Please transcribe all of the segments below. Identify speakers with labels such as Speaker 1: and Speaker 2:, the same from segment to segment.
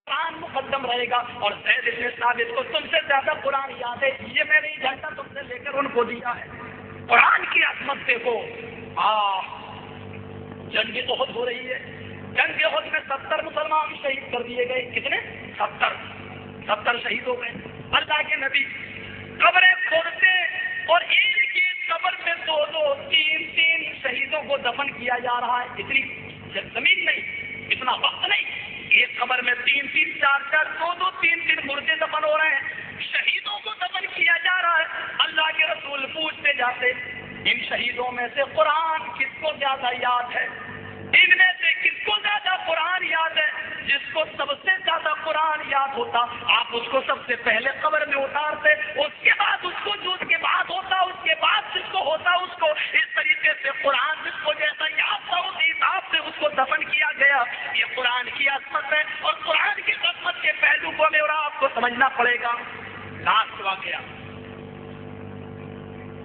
Speaker 1: قرآن مقدم رہے گا. اور زید بن ثابت کو تم سے زیادہ قرآن یاد ہے, یہ میں نے جھنڈا تم سے لے کر ان کو دیا ہے. قرآن کی عظمت دیکھو. جنگ احد ہو رہی ہے. جنگ احد میں 70 مسلمان شہید کر دیے گئے. کتنے؟ 70 شہید ہو گئے. اللہ کے نبی قبریں کھودتے اور ایک قبر میں 2 3 شہیدوں کو دفن کیا جا رہا ہے. اتنی زمین نہیں, اتنا وقت نہیں. ایک قبر میں 3 4 2 3 مردے دفن ہو رہے ہیں. شہیدوں کو دفن کیا جا رہا ہے. اللہ کے رسول پوچھتے جاتے, ان شہیدوں میں سے قرآن کس کو زیادہ یاد ہے؟ ان میں سے کس کو زیادہ قرآن یاد ہے؟ جس کو سب سے زیادہ قرآن یاد ہوتا آپ اس کو سب سے پہلے قبر میں اتارتے, اس کے بعد اس کو جو اس کے بعد ہوتا, اس کے بعد جس کو ہوتا اس کو. اس طریقے سے قرآن جس کو جیسا یاد تھا اس حساب سے اس کو دفن کیا گیا. یہ قرآن کی عظمت ہے اور قرآن کی عظمت کے پہلو کو میں اور آپ کو سمجھنا پڑے گا. لاسٹ واقعہ,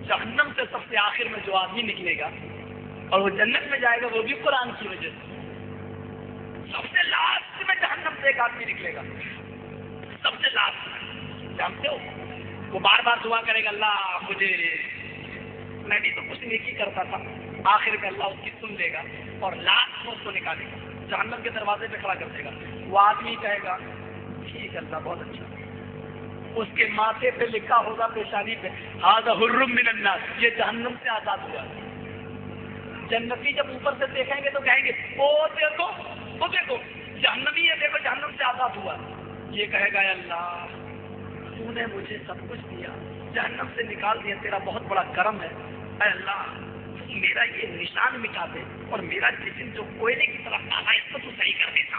Speaker 1: جہنم سے سب سے آخر میں جو آدمی نکلے گا اور وہ جنت میں جائے گا وہ بھی قرآن کی وجہ سے. سب سے لاسٹ میں جہنم سے ایک آدمی نکلے گا, سب سے لاسٹ میں. جانتے ہو وہ بار بار دعا کرے گا, اللہ مجھے, میں بھی تو کچھ نیکی کرتا تھا. آخر میں اللہ اس کی سن لے گا اور لاسٹ میں اس کو نکالے گا, جہنم کے دروازے پہ کھڑا کر دے گا. وہ آدمی کہے گا ٹھیک اللہ بہت اچھا. اس کے ماتھے پہ لکھا ہوگا پیشانی پہ ھذا حر من الناس, یہ جہنم سے آزاد ہوا. جنتی جب اوپر سے دیکھیں گے تو کہیں گے وہ دیکھو جہنمی ہے, دیکھو جہنم سے آزاد ہوا. یہ کہے گا اللہ تو نے مجھے سب کچھ دیا, جہنم سے نکال دیا, تیرا بہت بڑا کرم ہے. اے اللہ میرا یہ نشان مٹا دے اور میرا جسم جو کوئلے کی طرف آتا ہے اس کو تو صحیح کر دیتا.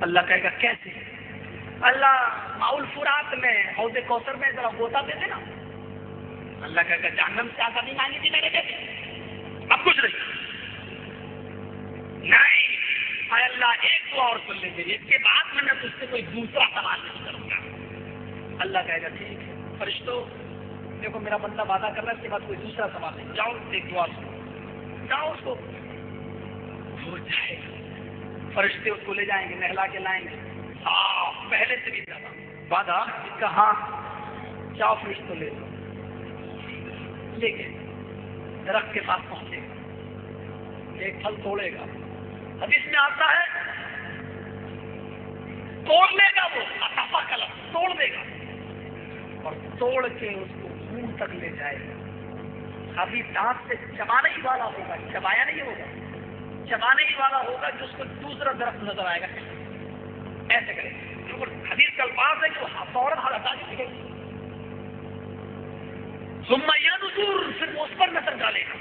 Speaker 1: اللہ کہے گا کیسے؟ اللہ ماؤل فرات میں حوض کوثر میں ذرا غوطہ دے دینا. اللہ کہے گا جہنم سے آزادی مانگی تھی میں نے, دے دی, اب کچھ نہیں. اے اللہ ایک دعا اور سن لے میری, اس کے بعد میں تجھ سے کوئی دوسرا سوال نہیں کروں گا. اللہ کہے گا ٹھیک ہے. فرشتوں دیکھو میرا بندہ وعدہ کر رہا ہے, اس کے بعد کوئی دوسرا سوال نہیں, جاؤ ایک دعا سنو, جاؤ اس کو ہو جائے گا. فرشتے اس کو لے جائیں گے, نہلا کے لائیں گے, پہلے سے بھی زیادہ وعدہ اس کا. ہاں جاؤ فرشتوں لے لو, لے کے درخت کے پاس پہنچے گا, ایک پھل توڑے گا. حدیث میں آتا ہے توڑ لے گا, وہ اٹافا کلم توڑ دے گا اور توڑ کے اس کو منہ تک لے جائے گا. ابھی دانت سے چبانے ہی والا ہوگا, چبایا نہیں ہوگا, چبانے ہی والا ہوگا جو اس کو دوسرا درخت نظر آئے گا. ایسے کرے حدیث کا الفاظ ہے کہ فوراً ہٹا کے ثم ينظر, پھر وہ اس پر نظر ڈالے گا.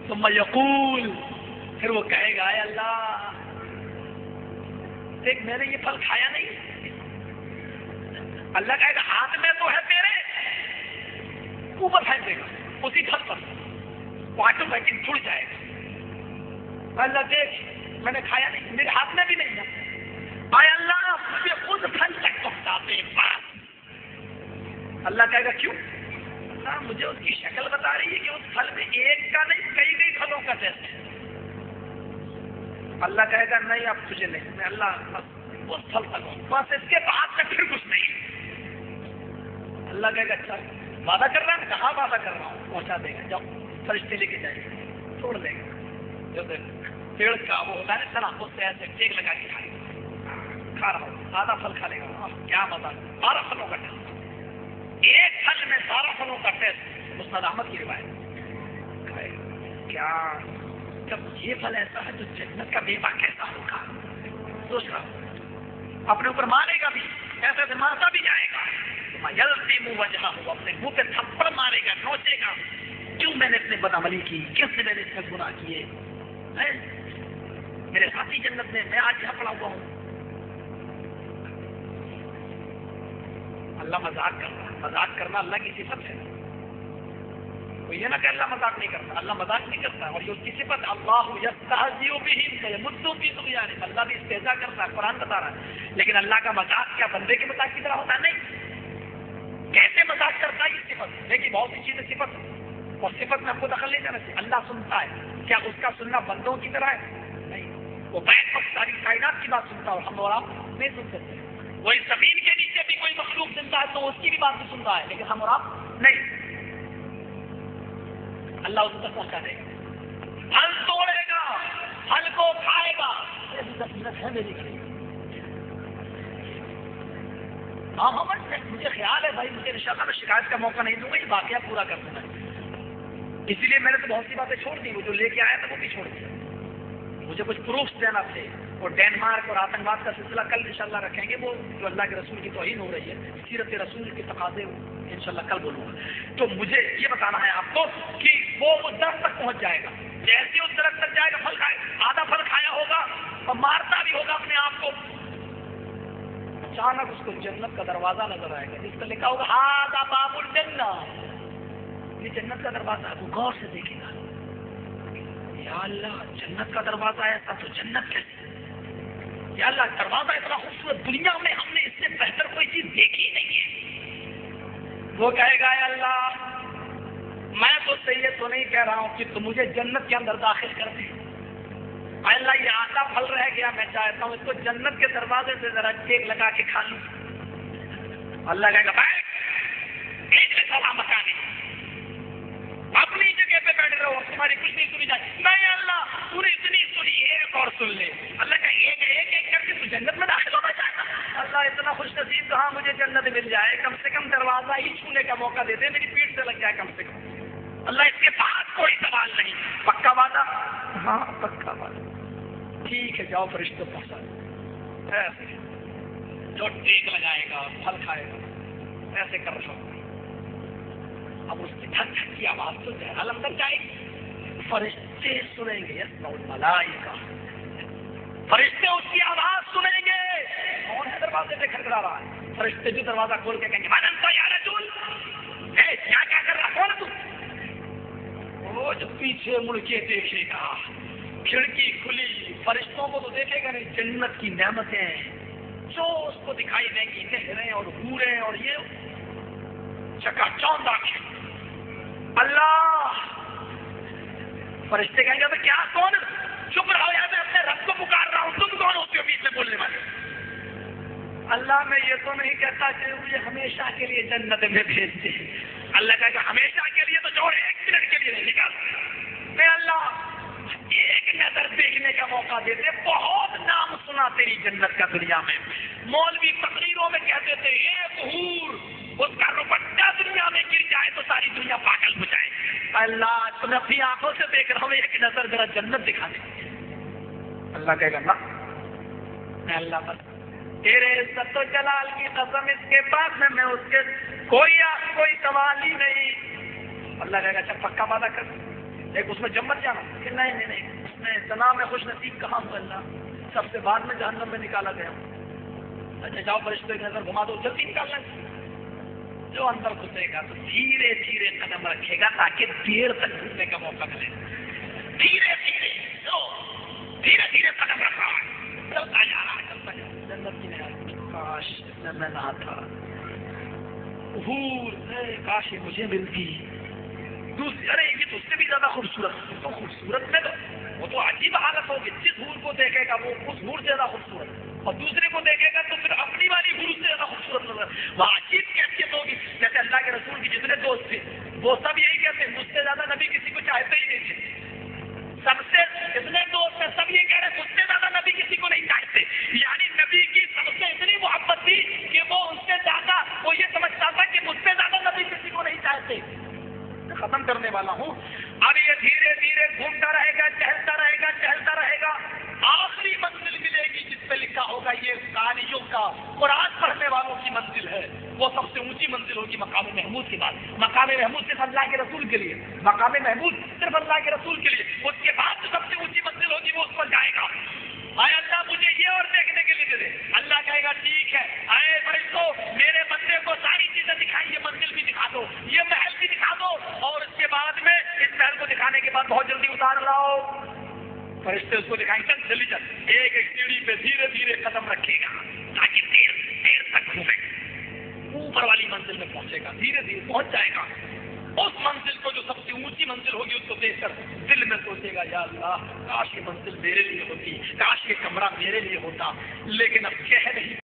Speaker 1: ثم يقول, پھر وہ کہے گا اے اللہ دیکھ میں نے یہ پھل کھایا نہیں. اللہ کہے گا ہاتھ میں تو ہے تیرے, اوپر پھینک دے گا اسی پھل پر, وہ آٹومیٹک جڑ جائے گا. اللہ دیکھ میں نے کھایا نہیں, میرے ہاتھ میں بھی نہیں ہے. اے اللہ مجھے خود پھل تک پہنچا دے بس. اللہ کہے گا کیوں؟ مجھے اس کی شکل بتا رہی ہے کہ اس پھل میں ایک کا نہیں کئی پھلوں کا ٹیسٹ ہے. اللہ کہے گا نہیں اب تجھے نہیں, میں اللہ اس پھل تک بس, اس کے بعد میں پھر کچھ نہیں. اللہ کہے گا اچھا وعدہ کر رہا ہے, کہاں وعدہ کر رہا ہوں, پہنچا دے گا. جاؤ فرشتے لے کے جائیں گے, چھوڑ دے گا. جو پیڑ کا وہ ہوتا ہے سنا, اس سے ایسے ٹیک لگا کے کھائے گا, کھا رہا ہوں آدھا پھل کھا لے گا. کیا مزہ, 12 پھلوں کا ٹیسٹ, ایک پھل میں 12 پھلوں کا ٹیسٹ. مسند احمد کی روایت. کیا جب یہ پھل ایسا ہے تو جنت کا میوہ کیسا ہوگا؟ سوچ رہا اپنے اوپر مارے گا بھی, ایسے سے مارتا بھی جائے گا. منہ وجہ ہو, اپنے منہ پہ تھپڑ مارے گا, نوچے گا, کیوں میں نے اتنے بدعملی کی, کس نے میں نے اس میں گناہ کیے, میرے ساتھی جنت میں, میں آج یہاں پڑا ہوا ہوں. اللہ مذاق کر رہا ہے, مذاق کرنا اللہ کی صفت ہے. کوئی یہ نہ کہ اللہ مذاق نہیں کرتا, اللہ مذاق نہیں کرتا. اور یہ اس کی صفت اللہ یستہزئ بہم یمدوا فی طغیانہم, اللہ بھی استہزاء کرتا ہے, قرآن بتا رہا ہے. لیکن اللہ کا مذاق کیا بندے کے مذاق کی طرح ہوتا نہیں. کیسے مذاق کرتا ہے یہ صفت, لیکن بہت سی چیزیں صفت اور صفت میں آپ کو دخل نہیں جانا چاہیے. اللہ سنتا ہے, کیا اس کا سننا بندوں کی طرح ہے؟ نہیں, وہ بیک وقت ساری کائنات کی بات سنتا ہے اور ہم اور آپ نہیں سن سکتے. وہی زمین کے نیچے بھی کوئی مخلوق زندہ ہے تو اس کی بھی بات بھی سن رہا ہے, لیکن ہم اور آپ نہیں. اللہ اس تک پہنچا دے گا, پھل توڑے گا, پھل کو کھائے گا. ہے میری ہاں مجھے خیال ہے بھائی, مجھے انشاءاللہ میں شکایت کا موقع نہیں دوں گا, یہ واقعہ پورا کر دوں گا. اسی لیے میں نے تو بہت سی باتیں چھوڑ دی, وہ جو لے کے آیا تھا وہ بھی چھوڑ دیا. مجھے کچھ پروفس دینا تھے, اور ڈینمارک اور آتنکواد کا سلسلہ کل انشاءاللہ رکھیں گے, وہ جو اللہ کے رسول کی توہین ہو رہی ہے, سیرت رسول کے تقاضے انشاءاللہ کل بولوں گا. تو مجھے یہ بتانا ہے آپ کو کہ وہ درخت تک پہنچ جائے گا, جیسے اس درخت تک جائے گا پھل کھائے, آدھا پھل کھایا ہوگا اور مارتا بھی ہوگا اپنے آپ کو. اچانک اس کو جنت کا دروازہ نظر آئے گا جس پر لکھا ہوگا ھذا باب الجنہ, یہ جنت کا دروازہ ہے. وہ غور سے دیکھے گا, یا اللہ جنت کا دروازہ ایسا تو جنت کیسے, یا اللہ دروازہ اتنا خوبصورت, دنیا میں ہم نے اس سے بہتر کوئی چیز دیکھی نہیں ہے. وہ کہے گا یا اللہ میں تو سے یہ تو نہیں کہہ رہا ہوں کہ تم مجھے جنت کے اندر داخل کر دے, اللہ یہ آتا پھل رہ گیا, میں چاہتا ہوں اس کو جنت کے دروازے سے ذرا ٹیک لگا کے کھا لوں. اللہ کہے گا بیٹھ سلام مکانے, اپنی جگہ پہ بیٹھ رہو, تمہاری کچھ نہیں سنی جائے. نہیں اللہ تو نے اتنی سنی, ایک اور سن لے. اللہ کا ایک کر کے تو جنت میں داخل ہونا چاہتا. اللہ اتنا خوش نصیب کہاں مجھے جنت مل جائے, کم سے کم دروازہ ہی چھونے کا موقع دے دے, میری پیٹھ سے لگ جائے کم سے کم. اللہ اس کے پاس کوئی سوال نہیں. پکا وعدہ؟ ہاں پکا وعدہ. ٹھیک ہے جاؤ فرشتوں پہنچا. ایسے جو ٹیک لگائے گا پھل کھائے گا ایسے کر رہا ہوں. اب اس کی دھک دھک کی آواز تو جہنم اندر جائے گی, فرشتے سنیں گے, یسمع الملائکہ, فرشتے اس کی آواز سنیں گے. کون ہے دروازے پہ کھڑکھڑا رہا ہے؟ فرشتے جو دروازہ کھول کے کہیں گے من انت یا رسول, کیا کر رہا, کون ہے تو؟ وہ جو پیچھے مڑ کے دیکھے گا, کھڑکی کھلی, فرشتوں کو تو دیکھے گا نہیں, جنت کی نعمتیں جو اس کو دکھائی دیں گی, نہریں اور حوریں اور یہ چکا چوندہ. اللہ فرشتے کہیں گے کیا کون, چپ رہو یار میں اپنے رب کو پکار رہا ہوں, تم کون ہوتے ہو بیچ میں بولنے والے. اللہ میں یہ تو نہیں کہتا کہ مجھے ہمیشہ کے لیے جنت میں بھیج دے. اللہ کہے گا ہمیشہ کے لیے تو چھوڑ, ایک منٹ کے لیے نہیں نکال. میں اللہ ایک نظر دیکھنے کا موقع دیتے. بہت نام سنا تیری جنت کا دنیا میں, مولوی تقریروں میں کہتے تھے ایک حور اس کا روپٹہ دنیا میں گر جائے تو ساری دنیا پاگل ہو جائے. اللہ تمہیں اپنی آنکھوں سے دیکھ رہا ہوں, ایک نظر ذرا جنت دکھا دے. اللہ کہے گا نا, میں اللہ بس تیرے عزت و جلال کی قسم اس کے بعد میں اس کے کوئی سوال ہی نہیں. اللہ کہے گا اچھا پکا وعدہ کر, ایک اس میں جمت جانا کہ نہیں اس میں اتنا میں خوش نصیب کہاں ہوں, اللہ سب سے بعد میں جہنم میں نکالا گیا. اچھا جاؤ فرشتے کی نظر گھما دو, جلدی نکالنا. جو اندر گھسے گا تو دھیرے دھیرے قدم رکھے گا تاکہ دیر تک گھسنے کا موقع ملے. دھیرے دھیرے قدم رکھ رہا ہے, چلتا جا رہا ہے, چلتا جا رہا ہے. جنت کی نعمت, کاش میں نہ تھا, حور کاش یہ مجھے ملتی. دوسری ارے یہ تو اس سے بھی زیادہ خوبصورت, تو خوبصورت میں تو وہ تو عجیب حالت ہوگی. جس حور کو دیکھے گا وہ اس حور سے زیادہ خوبصورت, اور دوسرے کو دیکھے گا تو پھر اپنی والی حور سے زیادہ خوبصورت نظر. وہ عجیب کیفیت ہوگی. جیسے اللہ کے رسول کے جتنے دوست تھے وہ سب یہی کہتے ہیں مجھ سے زیادہ نبی کسی کو چاہتے ہی نہیں تھے. سب سے اتنے دوست ہیں سب یہ کہہ رہے مجھ سے زیادہ نبی کسی کو نہیں چاہتے. یعنی نبی کی سب سے اتنی محبت تھی کہ وہ ان سے زیادہ وہ یہ سمجھتا تھا کہ مجھ سے زیادہ نبی کسی کو نہیں چاہتے. ختم کرنے والا ہوں. اب یہ دھیرے دھیرے گھومتا رہے گا, چہلتا رہے گا. آخری منزل ملے گی جس پہ لکھا ہوگا یہ قاریوں کا, قرآن پڑھنے والوں کی منزل ہے. وہ سب سے اونچی منزل ہوگی مقام محمود کے بعد. مقام محمود صرف اللہ کے رسول کے لیے, مقام محمود صرف اللہ کے رسول کے لیے. اس کے بعد جو سب سے اونچی منزل ہوگی وہ اس پر جائے گا. آئے اللہ مجھے یہ اور دیکھنے کے لیے دے دے. اللہ کہے گا ٹھیک ہے, آئے فرشتوں میرے بندے کو ساری چیزیں دکھائیں, یہ منزل بھی دکھا دو, یہ محل بھی دکھا دو, اور اس کے بعد میں اس محل کو دکھانے کے بعد بہت جلدی اتار لاؤ. فرشتے اس کو دکھائیں گے, چل جلدی چل. ایک سیڑھی پہ دھیرے دھیرے قدم رکھے گا تاکہ دیر تک گھومے. اوپر والی منزل میں پہنچے گا, دھیرے دھیرے پہنچ جائے گا. اس منزل کو جو سب سے اونچی منزل ہوگی اس کو دیکھ کر دل میں سوچے گا یا اللہ کاش یہ منزل میرے لیے ہوتی، کاش یہ کمرہ میرے لیے ہوتا، لیکن اب کہہ نہیں